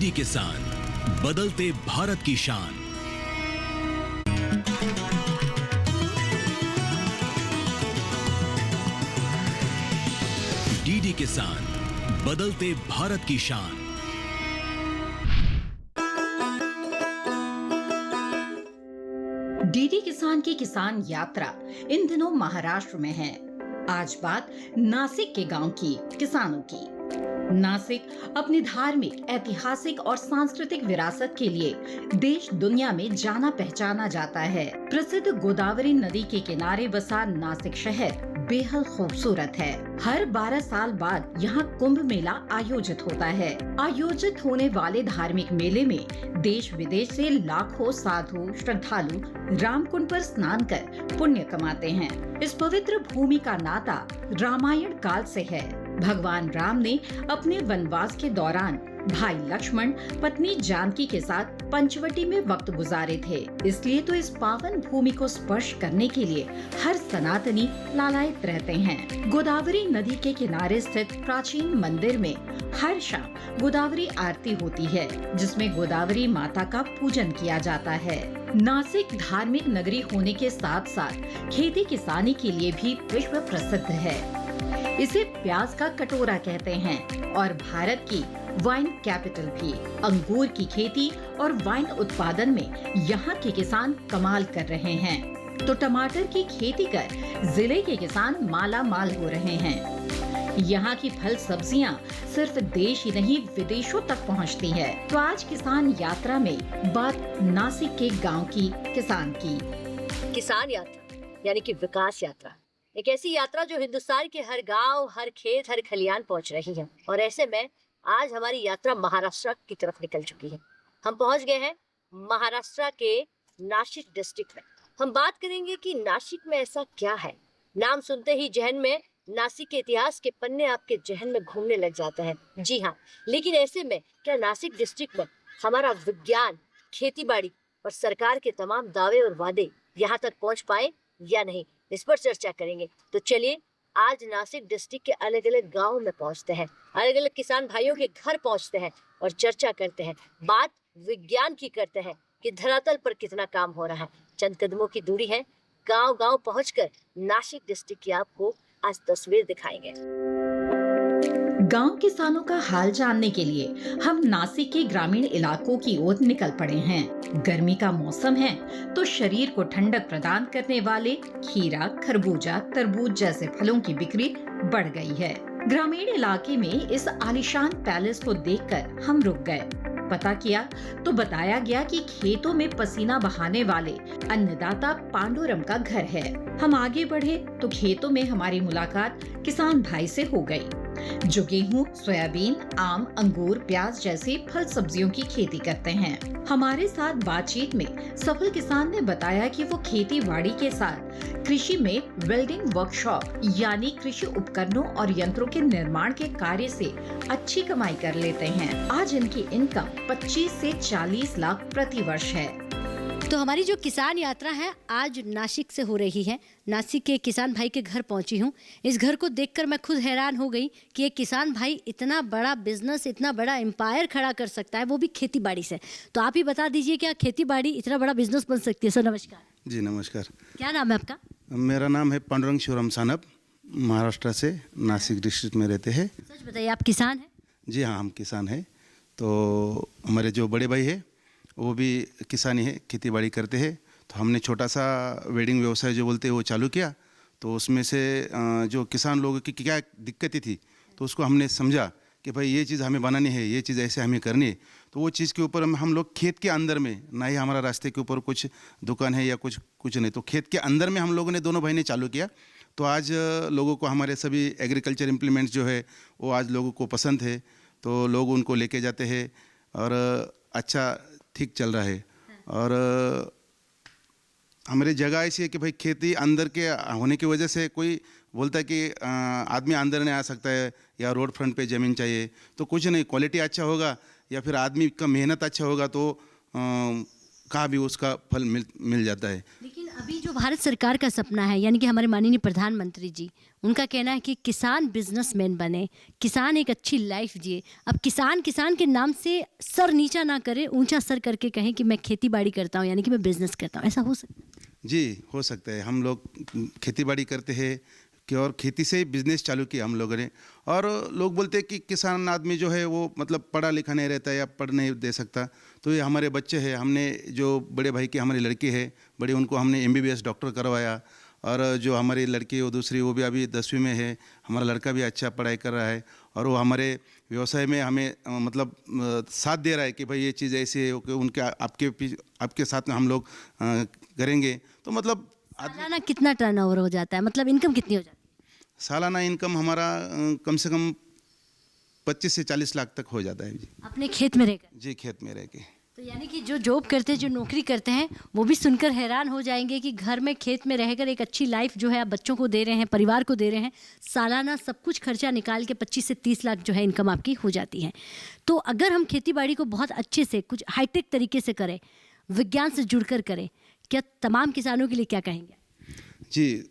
DD किसान, बदलते भारत की शान। डीडी किसान, बदलते भारत की शान। डीडी किसान की किसान यात्रा इन दिनों महाराष्ट्र में है। आज बात नासिक के गांव की किसानों की। नासिक अपनी धार्मिक, ऐतिहासिक और सांस्कृतिक विरासत के लिए देश दुनिया में जाना पहचाना जाता है। प्रसिद्ध गोदावरी नदी के किनारे बसा नासिक शहर बेहद खूबसूरत है। हर 12 साल बाद यहाँ कुंभ मेला आयोजित होता है। आयोजित होने वाले धार्मिक मेले में देश विदेश से लाखों साधु श्रद्धालु रामकुंड पर स्नान कर पुण्य कमाते हैं। इस पवित्र भूमि का नाता रामायण काल से है। भगवान राम ने अपने वनवास के दौरान भाई लक्ष्मण, पत्नी जानकी के साथ पंचवटी में वक्त गुजारे थे। इसलिए तो इस पावन भूमि को स्पर्श करने के लिए हर सनातनी लालायित रहते हैं। गोदावरी नदी के किनारे स्थित प्राचीन मंदिर में हर शाम गोदावरी आरती होती है, जिसमें गोदावरी माता का पूजन किया जाता है। नासिक धार्मिक नगरी होने के साथ साथ खेती किसानी के लिए भी विश्व प्रसिद्ध है। इसे प्याज का कटोरा कहते हैं और भारत की वाइन कैपिटल भी। अंगूर की खेती और वाइन उत्पादन में यहाँ के किसान कमाल कर रहे हैं, तो टमाटर की खेती कर जिले के किसान माला माल हो रहे हैं। यहाँ की फल सब्जियाँ सिर्फ देश ही नहीं विदेशों तक पहुँचती है। तो आज किसान यात्रा में बात नासिक के गांव की किसान की। किसान यात्रा यानी कि विकास यात्रा, एक ऐसी यात्रा जो हिंदुस्तान के हर गांव, हर खेत, हर खलियान पहुंच रही है। और ऐसे में आज हमारी यात्रा महाराष्ट्र की तरफ निकल चुकी है। हम पहुंच गए हैं महाराष्ट्र के नासिक डिस्ट्रिक्ट में। हम बात करेंगे कि नासिक में ऐसा क्या है। नाम सुनते ही जहन में नासिक के इतिहास के पन्ने आपके जहन में घूमने लग जाते हैं। जी हाँ, लेकिन ऐसे में क्या नासिक डिस्ट्रिक्ट में हमारा विज्ञान, खेतीबाड़ी और सरकार के तमाम दावे और वादे यहाँ तक पहुँच पाए या नहीं, इस पर चर्चा करेंगे। तो चलिए आज नासिक डिस्ट्रिक्ट के अलग अलग गाँव में पहुँचते हैं, अलग अलग किसान भाइयों के घर पहुँचते हैं और चर्चा करते हैं। बात विज्ञान की करते हैं कि धरातल पर कितना काम हो रहा है। चंद कदमों की दूरी है, गांव गांव पहुंचकर नासिक डिस्ट्रिक्ट की आपको आज तस्वीर दिखाएंगे। गांव किसानों का हाल जानने के लिए हम नासिक के ग्रामीण इलाकों की ओर निकल पड़े हैं। गर्मी का मौसम है तो शरीर को ठंडक प्रदान करने वाले खीरा, खरबूजा, तरबूज जैसे फलों की बिक्री बढ़ गई है। ग्रामीण इलाके में इस आलीशान पैलेस को देखकर हम रुक गए। पता किया तो बताया गया कि खेतों में पसीना बहाने वाले अन्नदाता पांडुरंग का घर है। हम आगे बढ़े तो खेतों में हमारी मुलाकात किसान भाई से हो गई, जो गेहूं, सोयाबीन, आम, अंगूर, प्याज जैसी फल सब्जियों की खेती करते हैं। हमारे साथ बातचीत में सफल किसान ने बताया कि वो खेती बाड़ी के साथ कृषि में वेल्डिंग वर्कशॉप यानी कृषि उपकरणों और यंत्रों के निर्माण के कार्य से अच्छी कमाई कर लेते हैं। आज इनकी इनकम 25 से 40 लाख प्रति वर्ष है। तो हमारी जो किसान यात्रा है आज नासिक से हो रही है। नासिक के किसान भाई के घर पहुंची हूँ। इस घर को देखकर मैं खुद हैरान हो गई कि एक किसान भाई इतना बड़ा बिजनेस, इतना बड़ा एम्पायर खड़ा कर सकता है, वो भी खेती बाड़ी से। तो आप ही बता दीजिए क्या खेती बाड़ी इतना बड़ा बिजनेस बन सकती है। सर नमस्कार। जी नमस्कार। क्या नाम है आपका? मेरा नाम है पांडुरंग शिवराम सानप, महाराष्ट्र से नासिक डिस्ट्रिक्ट में रहते हैं। सच बताइए, आप किसान हैं? जी हाँ, हम किसान हैं। तो हमारे जो बड़े भाई है वो भी किसानी है, खेती बाड़ी करते हैं। तो हमने छोटा सा वेडिंग व्यवसाय जो बोलते हैं वो चालू किया। तो उसमें से जो किसान लोगों की क्या दिक्कतें थी तो उसको हमने समझा कि भाई ये चीज़ हमें बनानी है, ये चीज़ ऐसे हमें करनी है। तो वो चीज़ के ऊपर हम लोग खेत के अंदर में, ना ही हमारा रास्ते के ऊपर कुछ दुकान है या कुछ नहीं, तो खेत के अंदर में हम लोगों ने दोनों भाई ने चालू किया। तो आज लोगों को हमारे सभी एग्रीकल्चर इम्प्लीमेंट्स जो है वो आज लोगों को पसंद है, तो लोग उनको लेके जाते हैं और अच्छा ठीक चल रहा है। और हमारी जगह ऐसी है कि भाई खेती अंदर के होने की वजह से कोई बोलता है कि आदमी अंदर नहीं आ सकता है या रोड फ्रंट पे ज़मीन चाहिए, तो कुछ नहीं, क्वालिटी अच्छा होगा या फिर आदमी का मेहनत अच्छा होगा तो कहाँ भी उसका फल मिल जाता है। लेकिन अभी जो भारत सरकार का सपना है, यानी कि हमारे माननीय प्रधानमंत्री जी, उनका कहना है कि किसान बिजनेसमैन बने, किसान एक अच्छी लाइफ जिए। अब किसान किसान के नाम से सर नीचा ना करे, ऊंचा सर करके कहें कि मैं खेती बाड़ी करता हूँ, यानी कि मैं बिजनेस करता हूँ, ऐसा हो सकता है? जी हो सकता है। हम लोग खेती बाड़ी करते हैं कि और खेती से बिजनेस चालू किया हम लोगों ने। और लोग बोलते हैं कि किसान आदमी जो है वो मतलब पढ़ा लिखा नहीं रहता या पढ़ नहीं दे सकता। तो ये हमारे बच्चे हैं, हमने जो बड़े भाई की हमारी लड़की है बड़ी, उनको हमने MBBS डॉक्टर करवाया। और जो हमारी लड़की है वो दूसरी, वो भी अभी 10वीं में है। हमारा लड़का भी अच्छा पढ़ाई कर रहा है और वो हमारे व्यवसाय में हमें मतलब साथ दे रहा है कि भाई ये चीज़ ऐसी है कि उनके आपके साथ में हम लोग करेंगे। तो मतलब सालाना कितना टर्नओवर हो जाता है, मतलब इनकम कितनी हो जाती है? सालाना इनकम हमारा कम से कम 25 से 40 लाख तक हो जाता है जी। अपने खेत में रहकर? जी, खेत में रह के। तो यानी कि जो जॉब करते हैं, जो नौकरी करते हैं, वो भी सुनकर हैरान हो जाएंगे कि घर में खेत में रहकर एक अच्छी लाइफ जो है आप बच्चों को दे रहे हैं, परिवार को दे रहे हैं। सालाना सब कुछ खर्चा निकाल के 25 से 30 लाख जो है इनकम आपकी हो जाती है। तो अगर हम खेती बाड़ी को बहुत अच्छे से, कुछ हाईटेक तरीके से करें, विज्ञान से जुड़कर करें, क्या तमाम किसानों के लिए क्या कहेंगे? जी,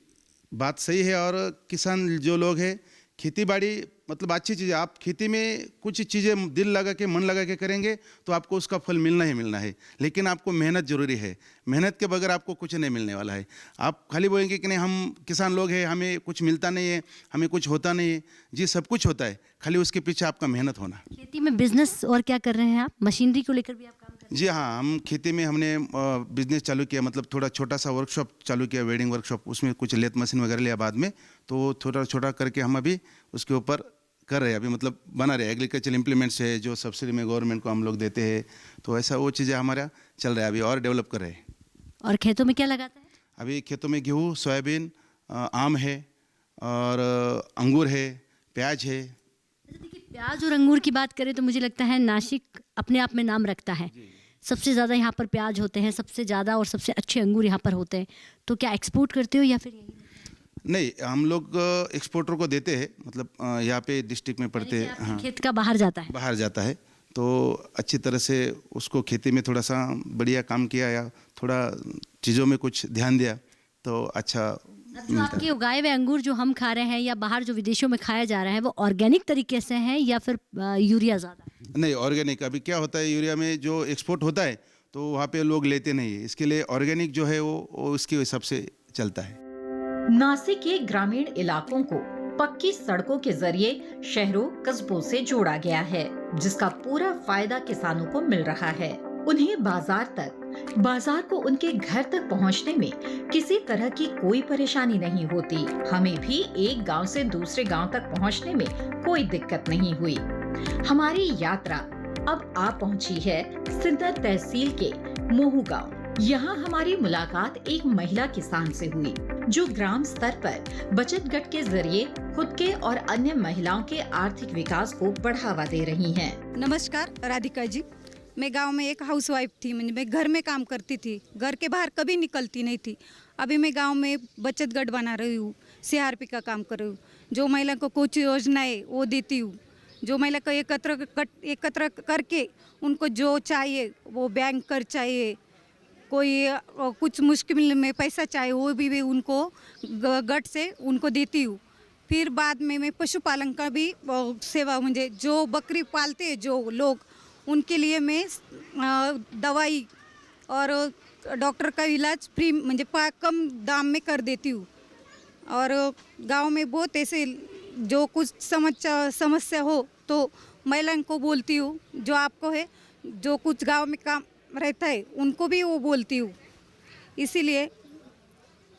बात सही है। और किसान जो लोग हैं, खेती बाड़ी मतलब अच्छी चीज़ है। आप खेती में कुछ चीज़ें दिल लगा के, मन लगा के करेंगे तो आपको उसका फल मिलना ही मिलना है। लेकिन आपको मेहनत ज़रूरी है। मेहनत के बगैर आपको कुछ नहीं मिलने वाला है। आप खाली बोलेंगे कि नहीं हम किसान लोग हैं, हमें कुछ मिलता नहीं है, हमें कुछ होता नहीं है। जी, सब कुछ होता है, खाली उसके पीछे आपका मेहनत होना। खेती में बिजनेस और क्या कर रहे हैं आप? मशीनरी को लेकर भी आप काम कर रहे हैं? जी हाँ, हम खेती में हमने बिजनेस चालू किया, मतलब थोड़ा छोटा सा वर्कशॉप चालू किया, वेल्डिंग वर्कशॉप। उसमें कुछ लेथ मशीन वगैरह लिया बाद में, तो छोटा छोटा करके हम अभी उसके ऊपर कर रहे हैं। अभी मतलब बना रहे। एग्रीकल्चर इम्प्लीमेंट्स है जो सब्सिडी में गवर्नमेंट को हम लोग देते हैं, तो ऐसा वो चीज़ें हमारा चल रहा है अभी, और डेवलप कर रहे हैं। और खेतों में क्या लगाता है? अभी खेतों में गेहूँ, सोयाबीन, आम है और अंगूर है, प्याज है। अच्छा, देखिए, प्याज और अंगूर की बात करें तो मुझे लगता है नासिक अपने आप में नाम रखता है। सबसे ज़्यादा यहाँ पर प्याज होते हैं, सबसे ज़्यादा और सबसे अच्छे अंगूर यहाँ पर होते हैं। तो क्या एक्सपोर्ट करते हो या फिर यही? नहीं, हम लोग एक्सपोर्टर को देते हैं, मतलब यहाँ पे डिस्ट्रिक्ट में पड़ते हैं। हाँ, खेत का बाहर जाता है? बाहर जाता है। तो अच्छी तरह से उसको खेती में थोड़ा सा बढ़िया काम किया या थोड़ा चीज़ों में कुछ ध्यान दिया तो अच्छा अब जो आपके उगाए हुए अंगूर जो हम खा रहे हैं या बाहर जो विदेशों में खाया जा रहा है, वो ऑर्गेनिक तरीके से हैं या फिर यूरिया ज़्यादा है? नहीं, ऑर्गेनिक। अभी क्या होता है, यूरिया में जो एक्सपोर्ट होता है तो वहाँ पे लोग लेते नहीं है। इसके लिए ऑर्गेनिक जो है वो उसके हिसाब से चलता है। नासिक के ग्रामीण इलाकों को पक्की सड़कों के जरिए शहरों कस्बों से जोड़ा गया है, जिसका पूरा फायदा किसानों को मिल रहा है। उन्हें बाजार को उनके घर तक पहुंचने में किसी तरह की कोई परेशानी नहीं होती। हमें भी एक गांव से दूसरे गांव तक पहुंचने में कोई दिक्कत नहीं हुई। हमारी यात्रा अब आ पहुंची है सिंदर तहसील के मोहू गांव। यहाँ हमारी मुलाकात एक महिला किसान से हुई, जो ग्राम स्तर पर बचत गट के जरिए खुद के और अन्य महिलाओं के आर्थिक विकास को बढ़ावा दे रही हैं। नमस्कार, राधिका जी। मैं गांव में एक हाउसवाइफ थी, मैं घर में काम करती थी, घर के बाहर कभी निकलती नहीं थी। अभी मैं गांव में बचत गट बना रही हूँ, CRP का काम कर रही हूँ। जो महिला को कुछ योजनाएं वो देती हूँ, जो महिला को एकत्र करके उनको जो चाहिए, वो बैंक कर चाहिए, कोई कुछ मुश्किल में पैसा चाहिए, वो भी उनको गट से उनको देती हूँ। फिर बाद में मैं पशुपालन का भी सेवा, मुझे जो बकरी पालते हैं जो लोग, उनके लिए मैं दवाई और डॉक्टर का इलाज फ्री, मुझे कम दाम में कर देती हूँ। और गांव में बहुत ऐसे जो कुछ समस्या हो तो महिलाओं को बोलती हूँ, जो आपको है, जो कुछ गांव में काम रहता है उनको भी वो बोलती हूँ। इसीलिए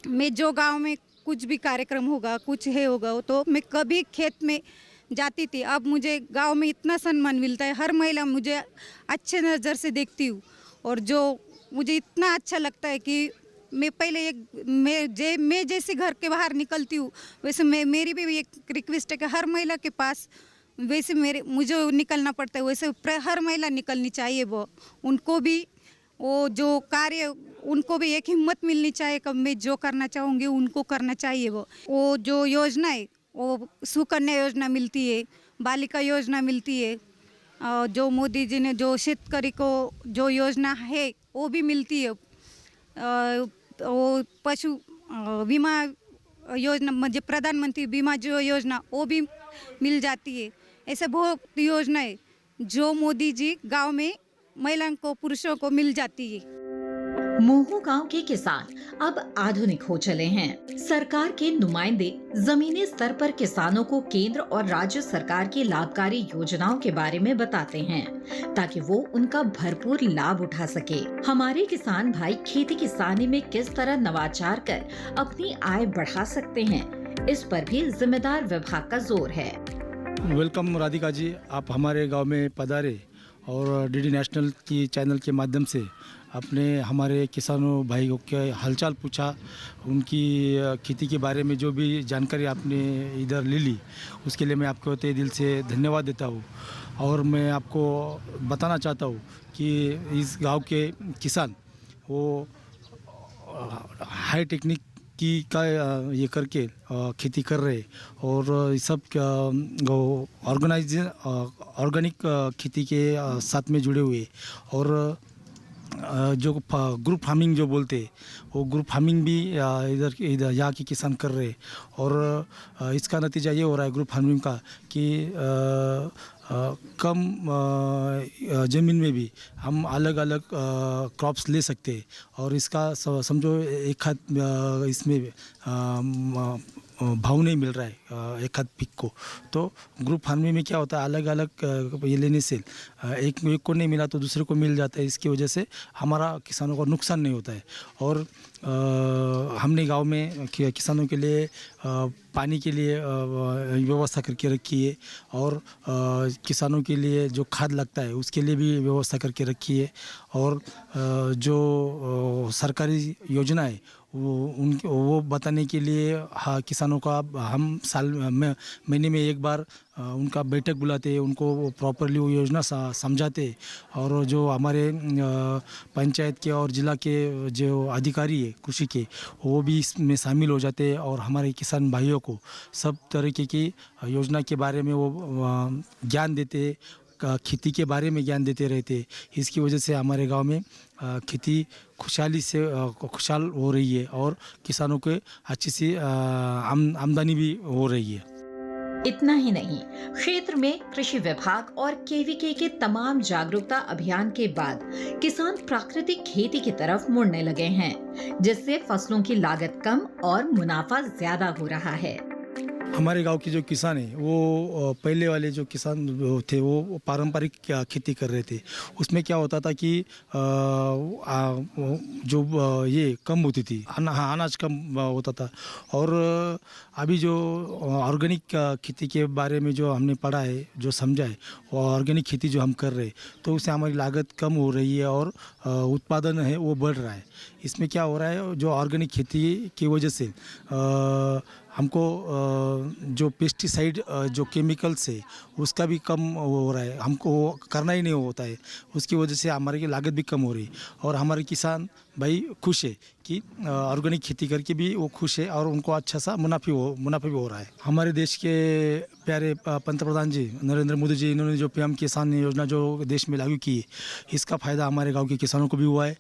मैं जो गांव में कुछ भी कार्यक्रम होगा, कुछ होगा, तो मैं कभी खेत में जाती थी। अब मुझे गांव में इतना सम्मान मिलता है, हर महिला मुझे अच्छे नज़र से देखती हूँ। और जो मुझे इतना अच्छा लगता है कि मैं पहले मैं जैसे घर के बाहर निकलती हूँ, वैसे मेरी भी एक रिक्वेस्ट है कि हर महिला के पास वैसे मुझे निकलना पड़ता है, वैसे हर महिला निकलनी चाहिए। वो उनको भी वो जो कार्य, उनको भी एक हिम्मत मिलनी चाहिए कि मैं जो करना चाहूँगी उनको करना चाहिए। वो जो योजना है, वो सुकन्या योजना मिलती है, बालिका योजना मिलती है, जो मोदी जी ने जो शेतकरी को जो योजना है वो भी मिलती है। वो पशु बीमा योजना म्हणजे प्रधानमंत्री बीमा जो योजना वो भी मिल जाती है। ऐसे बहुत योजनाएं जो मोदी जी गांव में महिलाओं को पुरुषों को मिल जाती है। मोहू गांव के किसान अब आधुनिक हो चले हैं। सरकार के नुमाइंदे जमीनी स्तर पर किसानों को केंद्र और राज्य सरकार की लाभकारी योजनाओं के बारे में बताते हैं ताकि वो उनका भरपूर लाभ उठा सके। हमारे किसान भाई खेती किसानी में किस तरह नवाचार कर अपनी आय बढ़ा सकते हैं, इस पर भी जिम्मेदार विभाग का जोर है। वेलकम राधिका जी, आप हमारे गांव में पधारे और डीडी नेशनल की चैनल के माध्यम से अपने हमारे किसानों भाइयों के हालचाल पूछा, उनकी खेती के बारे में जो भी जानकारी आपने इधर ले ली, उसके लिए मैं आपको तहे दिल से धन्यवाद देता हूँ। और मैं आपको बताना चाहता हूँ कि इस गांव के किसान वो हाई टेक्निक की का ये करके खेती कर रहे और सब ऑर्गेनिक खेती के साथ में जुड़े हुए और जो ग्रुप फार्मिंग जो बोलते वो ग्रुप फार्मिंग भी इधर यहाँ के किसान कर रहे और इसका नतीजा ये हो रहा है ग्रुप फार्मिंग का कि कम ज़मीन में भी हम अलग अलग क्रॉप्स ले सकते हैं और इसका समझो एक हाथ इसमें भाव नहीं मिल रहा है एक हाथ पिक को। तो ग्रुप फार्मिंग में क्या होता है, अलग अलग ये लेने से एक को नहीं मिला तो दूसरे को मिल जाता है। इसकी वजह से हमारा किसानों को नुकसान नहीं होता है। और हमने गांव में किसानों के लिए पानी के लिए व्यवस्था करके रखी है और किसानों के लिए जो खाद लगता है उसके लिए भी व्यवस्था करके रखी है। और जो सरकारी योजना है वो बताने के लिए किसानों का हम साल में महीने में एक बार उनका बैठक बुलाते हैं, उनको प्रॉपरली वो योजना समझाते हैं। और जो हमारे पंचायत के और ज़िला के जो अधिकारी है कृषि के वो भी इसमें शामिल हो जाते हैं और हमारे किसान भाइयों को सब तरीके की योजना के बारे में वो ज्ञान देते, खेती के बारे में ज्ञान देते रहते। इसकी वजह से हमारे गांव में खेती खुशहाल हो रही है और किसानों के अच्छी सी आमदनी भी हो रही है। इतना ही नहीं, क्षेत्र में कृषि विभाग और केवीके के तमाम जागरूकता अभियान के बाद किसान प्राकृतिक खेती की तरफ मुड़ने लगे हैं, जिससे फसलों की लागत कम और मुनाफा ज्यादा हो रहा है। हमारे गांव के जो किसान हैं वो पहले वाले जो किसान थे वो पारंपरिक खेती कर रहे थे। उसमें क्या होता था कि जो ये कम होती थी, अनाज कम होता था। और अभी जो ऑर्गेनिक खेती के बारे में जो हमने पढ़ा है, जो समझा है, वो ऑर्गेनिक खेती जो हम कर रहे हैं तो उससे हमारी लागत कम हो रही है और उत्पादन है वो बढ़ रहा है। इसमें क्या हो रहा है, जो ऑर्गेनिक खेती की वजह से हमको जो पेस्टिसाइड जो केमिकल्स है उसका भी कम हो रहा है, हमको करना ही नहीं होता है। उसकी वजह से हमारी लागत भी कम हो रही है और हमारे किसान भाई खुश है कि ऑर्गेनिक खेती करके भी वो खुश है और उनको अच्छा सा मुनाफा भी हो रहा है। हमारे देश के प्यारे पंतप्रधान जी नरेंद्र मोदी जी, इन्होंने जो पीएम किसान योजना जो देश में लागू की है, इसका फ़ायदा हमारे गांव के किसानों को भी हुआ है।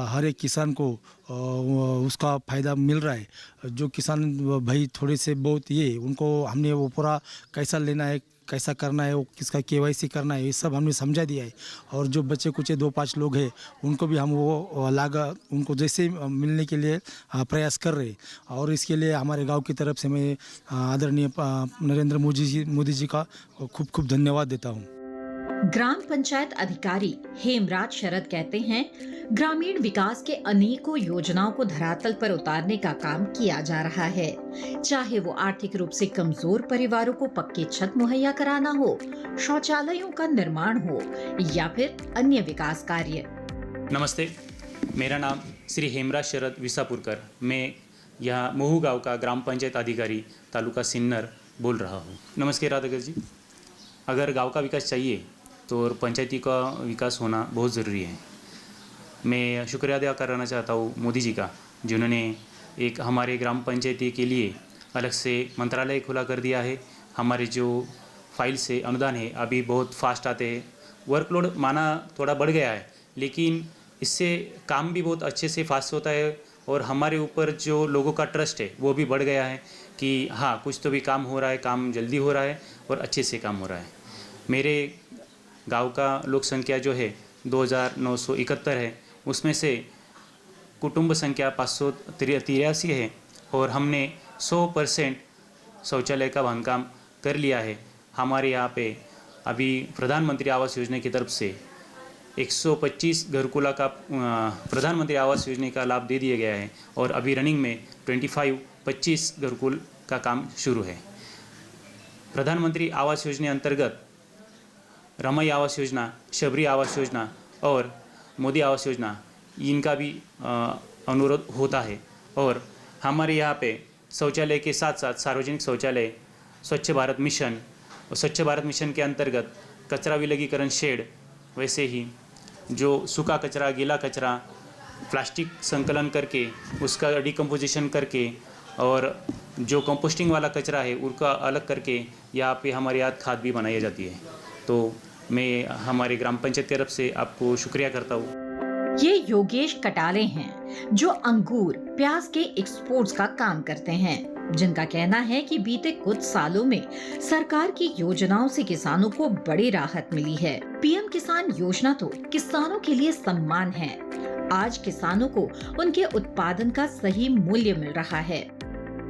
हर एक किसान को उसका फ़ायदा मिल रहा है। जो किसान भाई थोड़े से बहुत ये उनको हमने वो पूरा कैसा लेना है, कैसा करना है, वो किसका केवाईसी करना है, ये सब हमने समझा दिया है। और जो बच्चे कुछ 2-5 लोग हैं उनको भी हम वो लागत उनको जैसे मिलने के लिए प्रयास कर रहे हैं। और इसके लिए हमारे गांव की तरफ से मैं आदरणीय नरेंद्र मोदी जी का खूब खूब धन्यवाद देता हूँ। ग्राम पंचायत अधिकारी हेमराज शरद कहते हैं, ग्रामीण विकास के अनेकों योजनाओं को धरातल पर उतारने का काम किया जा रहा है, चाहे वो आर्थिक रूप से कमजोर परिवारों को पक्की छत मुहैया कराना हो, शौचालयों का निर्माण हो या फिर अन्य विकास कार्य। नमस्ते, मेरा नाम श्री हेमराज शरद विसापुरकर, मैं यहाँ मोहू गांव का ग्राम पंचायत अधिकारी तालुका सिन्नर बोल रहा हूँ। नमस्ते राधाकर जी। अगर गांव का विकास चाहिए तो पंचायती का विकास होना बहुत ज़रूरी है। मैं शुक्रिया अदा करना चाहता हूँ मोदी जी का, जिन्होंने एक हमारे ग्राम पंचायती के लिए अलग से मंत्रालय खुला कर दिया है। हमारे जो फाइल से अनुदान है अभी बहुत फास्ट आते हैं। वर्कलोड माना थोड़ा बढ़ गया है, लेकिन इससे काम भी बहुत अच्छे से फास्ट होता है और हमारे ऊपर जो लोगों का ट्रस्ट है वो भी बढ़ गया है कि हाँ कुछ तो भी काम हो रहा है, काम जल्दी हो रहा है और अच्छे से काम हो रहा है। मेरे गांव का लोक संख्या जो है 2971 है, उसमें से कुटुंब संख्या 583 है और हमने 100% शौचालय का बांधकाम कर लिया है। हमारे यहाँ पे अभी प्रधानमंत्री आवास योजना की तरफ से 125 घरकुला का प्रधानमंत्री आवास योजना का लाभ दे दिया गया है और अभी रनिंग में 25 घरकुल का काम शुरू है। प्रधानमंत्री आवास योजना अंतर्गत रमई आवास योजना, शबरी आवास योजना और मोदी आवास योजना, इनका भी अनुरोध होता है। और हमारे यहाँ पे शौचालय के साथ साथ सार्वजनिक शौचालय, स्वच्छ भारत मिशन और स्वच्छ भारत मिशन के अंतर्गत कचरा विलगीकरण शेड, वैसे ही जो सूखा कचरा, गीला कचरा, प्लास्टिक संकलन करके उसका डिकम्पोजिशन करके और जो कंपोस्टिंग वाला कचरा है उसका अलग करके यहाँ पे हमारे यहाँ खाद भी बनाई जाती है। तो मैं हमारे ग्राम पंचायत की तरफ से आपको शुक्रिया करता हूँ। ये योगेश कटाले हैं जो अंगूर, प्याज के एक्सपोर्ट्स का काम करते हैं, जिनका कहना है कि बीते कुछ सालों में सरकार की योजनाओं से किसानों को बड़ी राहत मिली है। पीएम किसान योजना तो किसानों के लिए सम्मान है। आज किसानों को उनके उत्पादन का सही मूल्य मिल रहा है।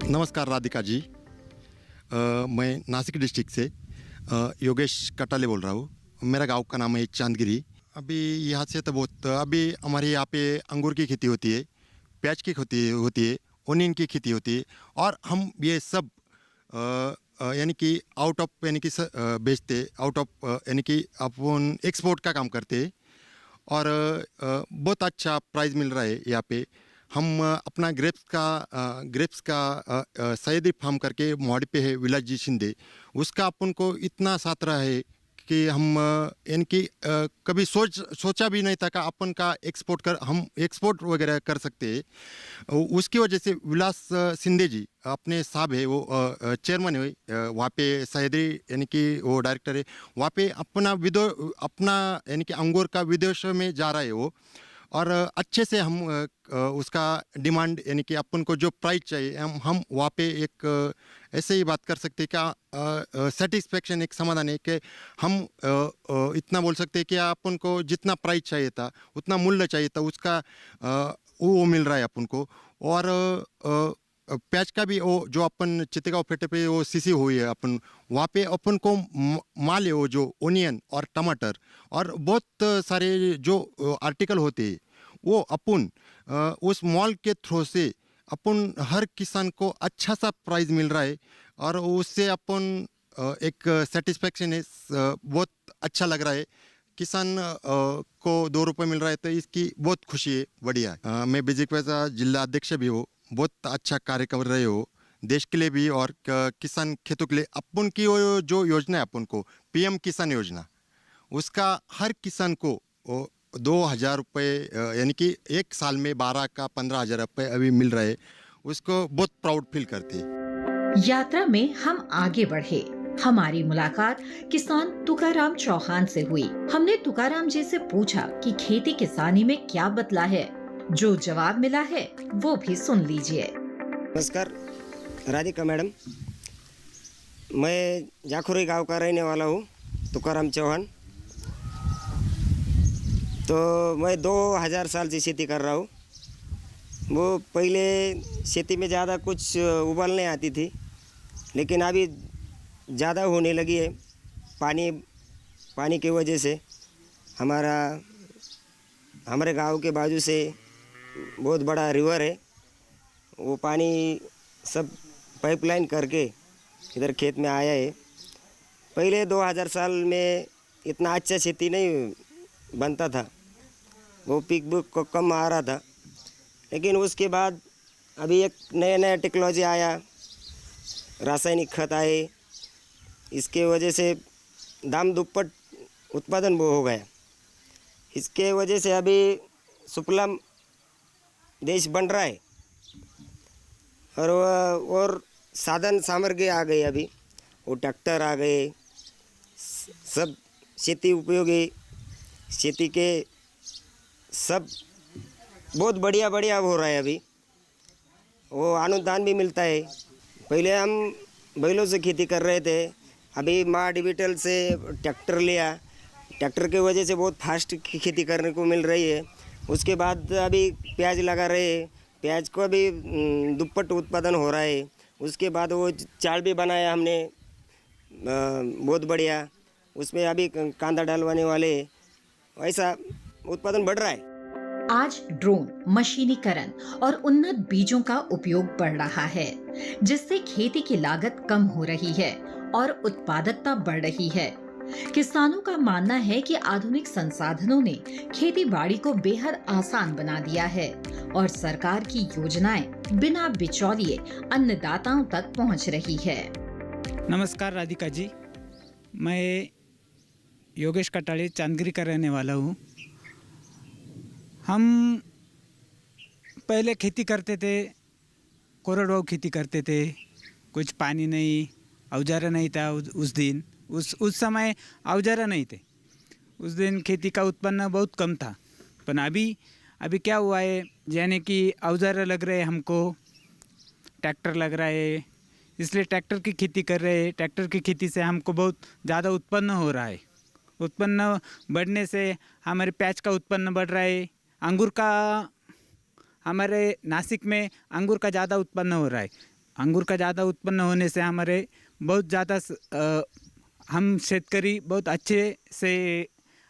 नमस्कार राधिका जी, मैं नासिक डिस्ट्रिक्ट से योगेश कटाले बोल रहा हूँ। मेरा गांव का नाम है चांदगिरी। अभी यहाँ से तो बहुत अभी हमारे यहाँ पे अंगूर की खेती होती है, प्याज की खेती होती है, ओनियन की खेती होती है और हम ये सब यानी कि आउट ऑफ यानी कि बेचते, आउट ऑफ यानी कि अपन एक्सपोर्ट का काम करते हैं और बहुत अच्छा प्राइस मिल रहा है यहाँ पे। हम अपना ग्रेप्स का सैयदी फार्म करके मोहाड़ी पे है, विलास जी शिंदे, उसका अपन को इतना साथ रहा है कि हम इनकी कभी सोचा भी नहीं था कि अपन का हम एक्सपोर्ट वगैरह कर सकते हैं। उसकी वजह से विलास शिंदे जी अपने साहब है, वो चेयरमैन है वहाँ पे, सैयदी यानी कि वो डायरेक्टर है वहाँ पे। अपना यानी कि अंगूर का विदेशों में जा रहा है वो, और अच्छे से हम उसका डिमांड यानी कि अपन को जो प्राइस चाहिए हम वहाँ पे एक ऐसे ही बात कर सकते हैं क्या सेटिस्फेक्शन, एक समाधान है कि हम इतना बोल सकते हैं कि अपन को जितना प्राइस चाहिए था, उतना मूल्य चाहिए था, उसका वो मिल रहा है अपन को। और प्याज का भी वो जो अपन चितगांव फेटे पे वो सीसी हुई है अपन, वहाँ पे अपन को माल है वो जो ओनियन और टमाटर और बहुत सारे जो आर्टिकल होते हैं वो अपन उस मॉल के थ्रू से अपन हर किसान को अच्छा सा प्राइस मिल रहा है और उससे अपन एक सेटिस्फेक्शन है, बहुत अच्छा लग रहा है। किसान को 2 रुपये मिल रहा है तो इसकी बहुत खुशी है, बढ़िया है। मैं बीजेपी का जिला अध्यक्ष भी हूँ, बहुत अच्छा कार्य कर रहे हो देश के लिए भी और किसान खेतों के लिए। अपन की वो जो योजना है अपन को पीएम किसान योजना, उसका हर किसान को 2,000 रुपये यानी कि एक साल में 12 का 15,000 रुपये अभी मिल रहे, उसको बहुत प्राउड फील करते हैं। यात्रा में हम आगे बढ़े। हमारी मुलाकात किसान तुकाराम चौहान से हुई। हमने तुकाराम जी से पूछा कि खेती किसानी में क्या बदला है। जो जवाब मिला है वो भी सुन लीजिए। नमस्कार राधिका मैडम, मैं जाखुरी गांव का रहने वाला हूँ, तुकाराम चौहान। तो मैं 2000 साल से खेती कर रहा हूँ। वो पहले खेती में ज़्यादा कुछ उबालने आती थी, लेकिन अभी ज़्यादा होने लगी है। पानी की वजह से हमारे गांव के बाजू से बहुत बड़ा रिवर है, वो पानी सब पाइपलाइन करके इधर खेत में आया है। पहले 2000 साल में इतना अच्छा खेती नहीं बनता था, वो पिक बुक कम आ रहा था। लेकिन उसके बाद अभी एक नया टेक्नोलॉजी आया, रासायनिक खत आए, इसके वजह से दाम दुप्पट उत्पादन वो हो गया। इसके वजह से अभी सुफलम देश बन रहा है और साधन सामग्री आ गई। अभी वो ट्रैक्टर आ गए, सब खेती उपयोगी, खेती के सब बहुत बढ़िया हो रहा है अभी। वो अनुदान भी मिलता है। पहले हम बैलों से खेती कर रहे थे, अभी माँ डिजिटल से ट्रैक्टर लिया, ट्रैक्टर की वजह से बहुत फास्ट खेती करने को मिल रही है। उसके बाद अभी प्याज लगा रहे हैं, प्याज को अभी दुप्पट उत्पादन हो रहा है। उसके बाद वो चाल भी बनाया हमने बहुत बढ़िया, उसमें अभी कांदा डालवाने वाले, ऐसा उत्पादन बढ़ रहा है। आज ड्रोन, मशीनीकरण और उन्नत बीजों का उपयोग बढ़ रहा है, जिससे खेती की लागत कम हो रही है और उत्पादकता बढ़ रही है। किसानों का मानना है कि आधुनिक संसाधनों ने खेती बाड़ी को बेहद आसान बना दिया है और सरकार की योजनाएं बिना बिचौलिए अन्नदाताओं तक पहुंच रही है। नमस्कार राधिका जी, मैं योगेश कटाले चांदगिरी का रहने वाला हूँ। हम पहले खेती करते थे, कोरडवाहू खेती करते थे, कुछ पानी नहीं, औजार नहीं था उस दिन, उस समय औजार नहीं थे। उस दिन खेती का उत्पन्न बहुत कम था। पर अभी क्या हुआ है, यानी कि औजार लग रहे हमको, ट्रैक्टर लग रहा है, इसलिए ट्रैक्टर की खेती कर रहे हैं। ट्रैक्टर की खेती से हमको बहुत ज़्यादा उत्पन्न हो रहा है। उत्पन्न बढ़ने से हमारे प्याज का उत्पन्न बढ़ रहा है। अंगूर का, हमारे नासिक में अंगूर का ज़्यादा उत्पन्न हो रहा है। अंगूर का ज़्यादा उत्पन्न होने से हमारे बहुत ज़्यादा हम शेतकरी बहुत अच्छे से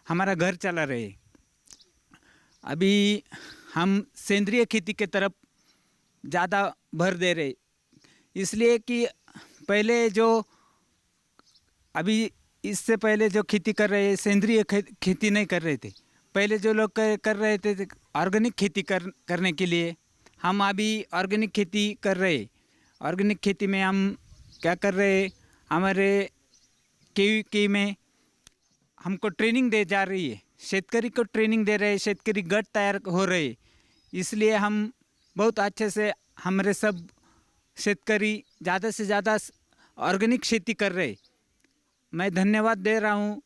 हमारा घर चला रहे। अभी हम सेंद्रिय खेती के तरफ ज़्यादा भर दे रहे, इसलिए कि पहले जो अभी इससे पहले जो खेती कर रहे सेंद्रिय खेती नहीं कर रहे थे। पहले जो लोग कर रहे थे ऑर्गेनिक खेती करने के लिए, हम अभी ऑर्गेनिक खेती कर रहे। ऑर्गेनिक खेती में हम क्या कर रहे, हमारे के में हमको ट्रेनिंग दे जा रही है, शेतकरी को ट्रेनिंग दे रहे, शेतकरी गट तैयार हो रहे। इसलिए हम बहुत अच्छे से हमारे सब शेतकरी ज़्यादा से ज़्यादा ऑर्गेनिक खेती कर रहे। मैं धन्यवाद दे रहा हूँ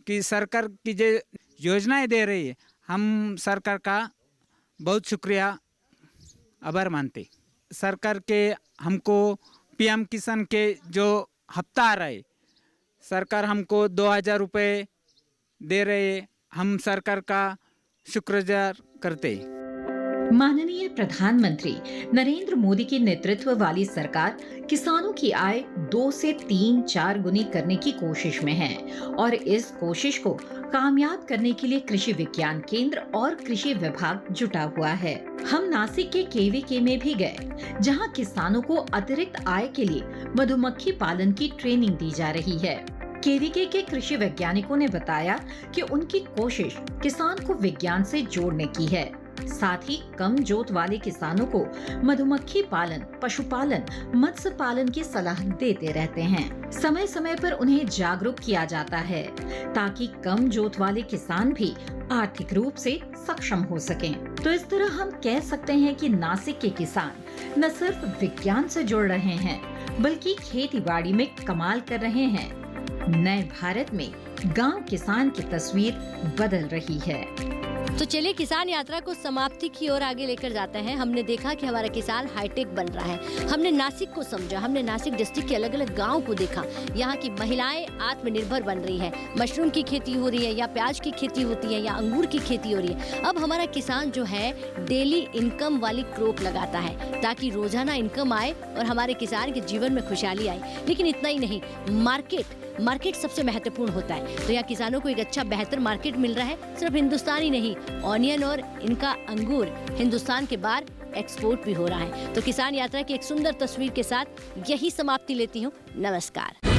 कि सरकार की जो योजनाएं दे रही है, हम सरकार का बहुत शुक्रिया आभार मानते। सरकार के हमको पीएम किसान के जो हफ्ता आ रहा है, सरकार हमको 2000 रुपये दे रहे, हम सरकार का शुक्रगुजार करते। माननीय प्रधानमंत्री नरेंद्र मोदी के नेतृत्व वाली सरकार किसानों की आय 2 से 3-4 गुनी करने की कोशिश में है और इस कोशिश को कामयाब करने के लिए कृषि विज्ञान केंद्र और कृषि विभाग जुटा हुआ है। हम नासिक के केवीके में भी गए, जहां किसानों को अतिरिक्त आय के लिए मधुमक्खी पालन की ट्रेनिंग दी जा रही है। केवीके के कृषि वैज्ञानिकों ने बताया कि उनकी कोशिश किसान को विज्ञान से जोड़ने की है। साथ ही कम जोत वाले किसानों को मधुमक्खी पालन, पशुपालन, मत्स्य पालन की सलाह देते रहते हैं। समय समय पर उन्हें जागरूक किया जाता है ताकि कम जोत वाले किसान भी आर्थिक रूप से सक्षम हो सकें। तो इस तरह हम कह सकते हैं कि नासिक के किसान न सिर्फ विज्ञान से जुड़ रहे हैं, बल्कि खेती बाड़ी में कमाल कर रहे हैं। नए भारत में गांव किसान की तस्वीर बदल रही है। तो चलिए किसान यात्रा को समाप्ति की ओर आगे लेकर जाते हैं। हमने देखा कि हमारा किसान हाईटेक बन रहा है, हमने नासिक को समझा, हमने नासिक डिस्ट्रिक्ट के अलग अलग गांव को देखा। यहाँ की महिलाएं आत्मनिर्भर बन रही है, मशरूम की खेती हो रही है या प्याज की खेती होती है या अंगूर की खेती हो रही है। अब हमारा किसान जो है डेली इनकम वाली क्रॉप लगाता है ताकि रोजाना इनकम आए और हमारे किसान के जीवन में खुशहाली आए। लेकिन इतना ही नहीं, मार्केट सबसे महत्वपूर्ण होता है। तो यहाँ किसानों को एक अच्छा बेहतर मार्केट मिल रहा है। सिर्फ हिंदुस्तान ही नहीं, ऑनियन और इनका अंगूर हिंदुस्तान के बाहर एक्सपोर्ट भी हो रहा है। तो किसान यात्रा की एक सुंदर तस्वीर के साथ यही समाप्ति लेती हूँ। नमस्कार।